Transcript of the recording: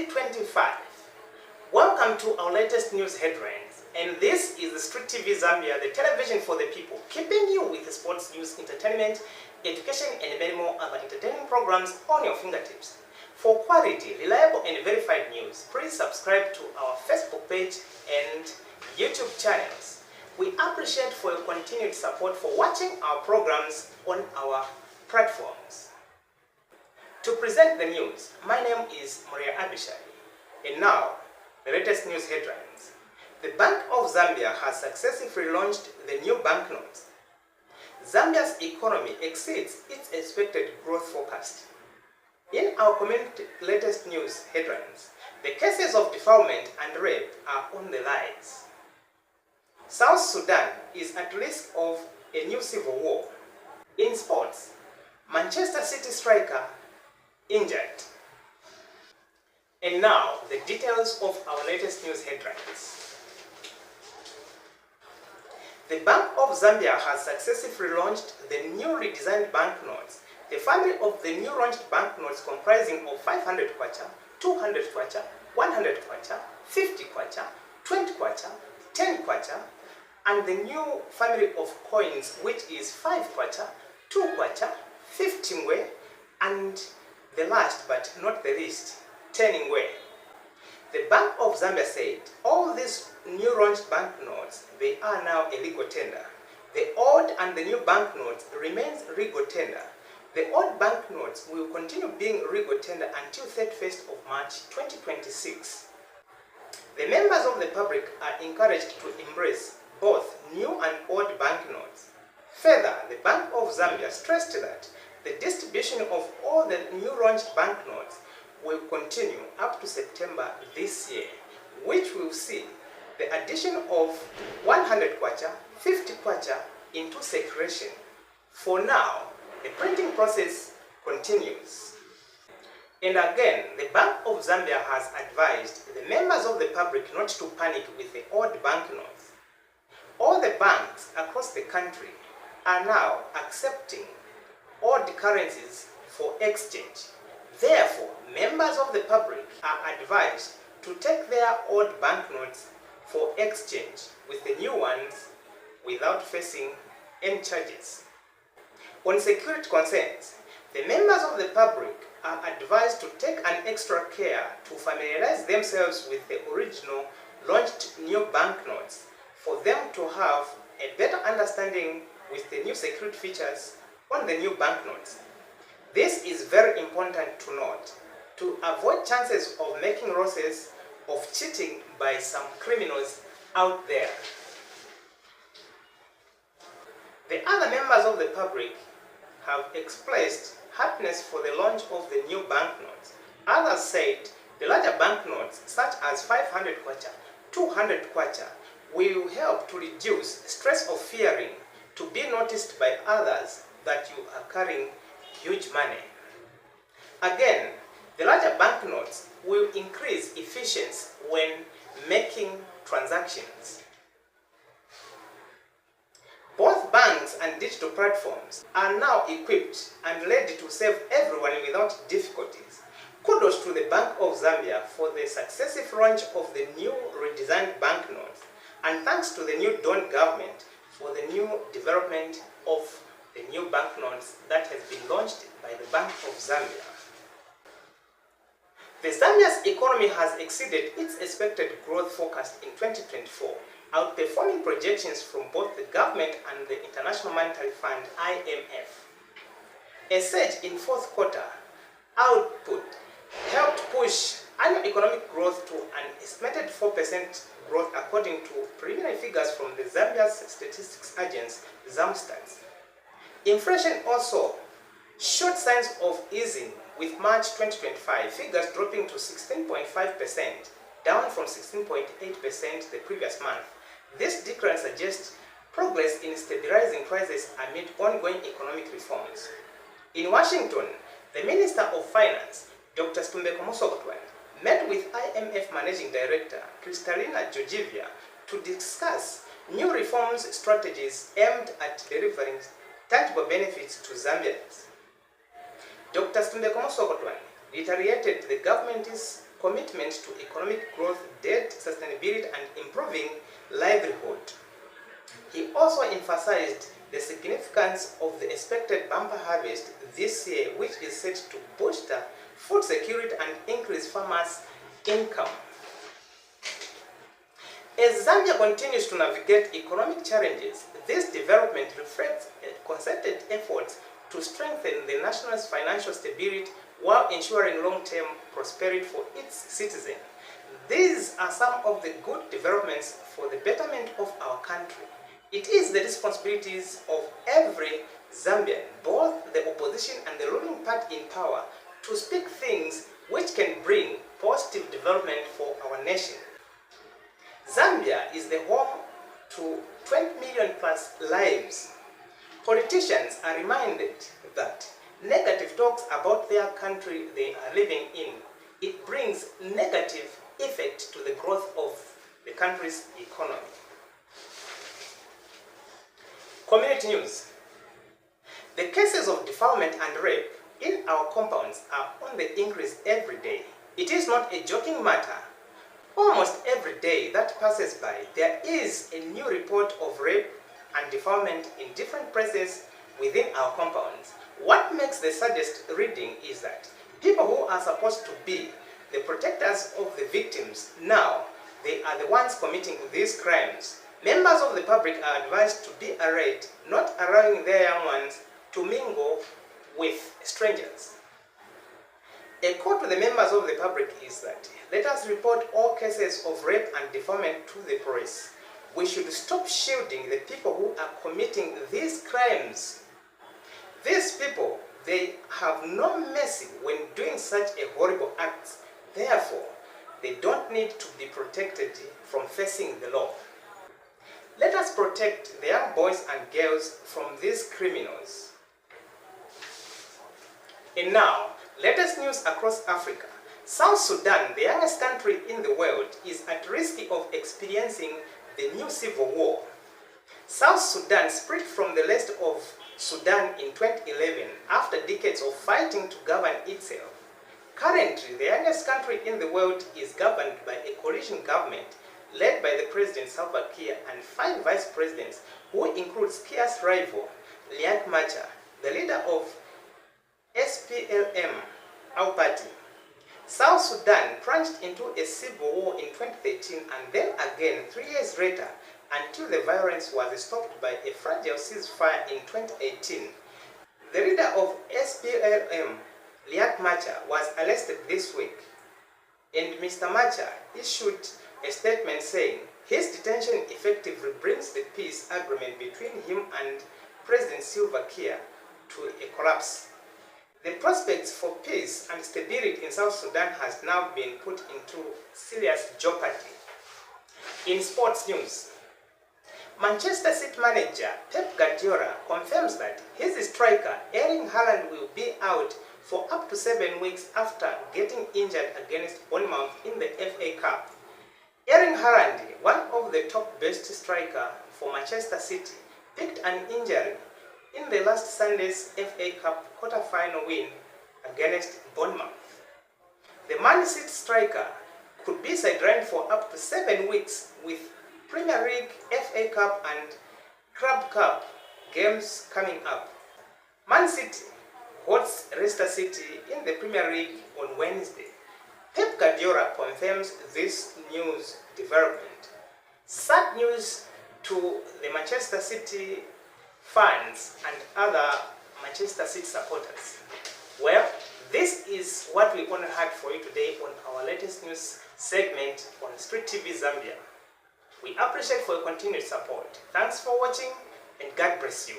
2025. Welcome to our latest news headlines, and this is the Street TV Zambia, the television for the people, keeping you with the sports news, entertainment, education, and many more other entertaining programs on your fingertips. For quality, reliable, and verified news, please subscribe to our Facebook page and YouTube channels. We appreciate for your continued support for watching our programs on our platforms. To present the news, my name is Maria Abishai. And now, the latest news headlines. The Bank of Zambia has successfully launched the new banknotes. Zambia's economy exceeds its expected growth forecast. In our community latest news headlines, the cases of defilement and rape are on the rise. South Sudan is at risk of a new civil war. In sports, Manchester City striker injured. And now, the details of our latest news headlines. The Bank of Zambia has successfully launched the newly designed banknotes. The family of the new launched banknotes comprising of 500 kwacha, 200 kwacha, 100 kwacha, 50 kwacha, 20 kwacha, 10 kwacha, and the new family of coins, which is 5 kwacha, 2 kwacha, 50 ngwe, and the last but not the least, 10 ngwe. The Bank of Zambia said all these new launched banknotes, they are now a legal tender. The old and the new banknotes remains legal tender. The old banknotes will continue being legal tender until 31st of March 2026. The members of the public are encouraged to embrace both new and old banknotes. Further, the Bank of Zambia stressed that the distribution of all the new launched banknotes will continue up to September this year, which will see the addition of 100 kwacha, 50 kwacha into circulation. For now, the printing process continues. And again, the Bank of Zambia has advised the members of the public not to panic with the old banknotes. All the banks across the country are now accepting old currencies for exchange. Therefore, members of the public are advised to take their old banknotes for exchange with the new ones without facing any charges. On security concerns, the members of the public are advised to take an extra care to familiarize themselves with the original launched new banknotes for them to have a better understanding with the new security features on the new banknotes. This is very important to note to avoid chances of making losses of cheating by some criminals out there. The other members of the public have expressed happiness for the launch of the new banknotes. Others said the larger banknotes, such as 500 kwacha, 200 kwacha, will help to reduce stress of fearing to be noticed by others that you are carrying huge money. Again, the larger banknotes will increase efficiency when making transactions. Both banks and digital platforms are now equipped and ready to serve everyone without difficulties. Kudos to the Bank of Zambia for the successive launch of the new redesigned banknotes, and thanks to the new Dawn government for the new development of the new banknotes that has been launched by the Bank of Zambia. The Zambia's economy has exceeded its expected growth forecast in 2024, outperforming projections from both the government and the International Monetary Fund (IMF). A surge in fourth quarter output helped push annual economic growth to an estimated 4% growth according to preliminary figures from the Zambia's statistics agency, Zambia'S. Inflation also showed signs of easing, with March 2025 figures dropping to 16.5%, down from 16.8% the previous month. This decline suggests progress in stabilizing prices amid ongoing economic reforms. In Washington, the Minister of Finance, Dr. met with IMF Managing Director Kristalina Georgieva to discuss new reforms strategies aimed at delivering tangible benefits to Zambians. Dr. reiterated the government's commitment to economic growth, debt sustainability, and improving livelihood. He also emphasized the significance of the expected bumper harvest this year, which is set to boost food security and increase farmers' income. As Zambia continues to navigate economic challenges, this development reflects a concerted effort to strengthen the nation's financial stability while ensuring long-term prosperity for its citizens. These are some of the good developments for the betterment of our country. It is the responsibilities of every Zambian, both the opposition and the ruling party in power, to speak things which can bring positive development for our nation. Zambia is the home to 20 million plus lives. Politicians are reminded that negative talks about their country they are living in, it brings negative effect to the growth of the country's economy. Community news. The cases of defilement and rape in our compounds are on the increase every day. It is not a joking matter. Almost every day that passes by, there is a new report of rape and defilement in different places within our compounds. What makes the saddest reading is that people who are supposed to be the protectors of the victims, now they are the ones committing these crimes. Members of the public are advised to be arrayed, not allowing their young ones to mingle with strangers. A call to the members of the public is that let us report all cases of rape and defilement to the police. We should stop shielding the people who are committing these crimes. These people, they have no mercy when doing such a horrible act. Therefore, they don't need to be protected from facing the law. Let us protect the young boys and girls from these criminals. And now, latest news across Africa. South Sudan, the youngest country in the world, is at risk of experiencing the new civil war. South Sudan split from the rest of Sudan in 2011 after decades of fighting to govern itself. Currently, the youngest country in the world is governed by a coalition government led by the President Salva Kiir and 5 vice presidents, who includes Kiir's rival, Riek Machar, the leader of SPLM, our party. South Sudan plunged into a civil war in 2013 and then again 3 years later, until the violence was stopped by a fragile ceasefire in 2018. The leader of SPLM, Riek Machar, was arrested this week, and Mr. Machar issued a statement saying his detention effectively brings the peace agreement between him and President Salva Kiir to a collapse. The prospects for peace and stability in South Sudan has now been put into serious jeopardy. In sports news, Manchester City manager Pep Guardiola confirms that his striker Erling Haaland will be out for up to 7 weeks after getting injured against Bournemouth in the FA Cup. Erling Haaland, one of the top best strikers for Manchester City, picked an injury in the last Sunday's FA Cup quarter-final win against Bournemouth. The Man City striker could be sidelined for up to 7 weeks, with Premier League, FA Cup and Club Cup games coming up. Man City hosts Leicester City in the Premier League on Wednesday. Pep Guardiola confirms this news development. Sad news to the Manchester City fans and other Manchester City supporters. Well, this is what we only had for you today on our latest news segment on Street TV Zambia. We appreciate for your continued support. Thanks for watching, and God bless you.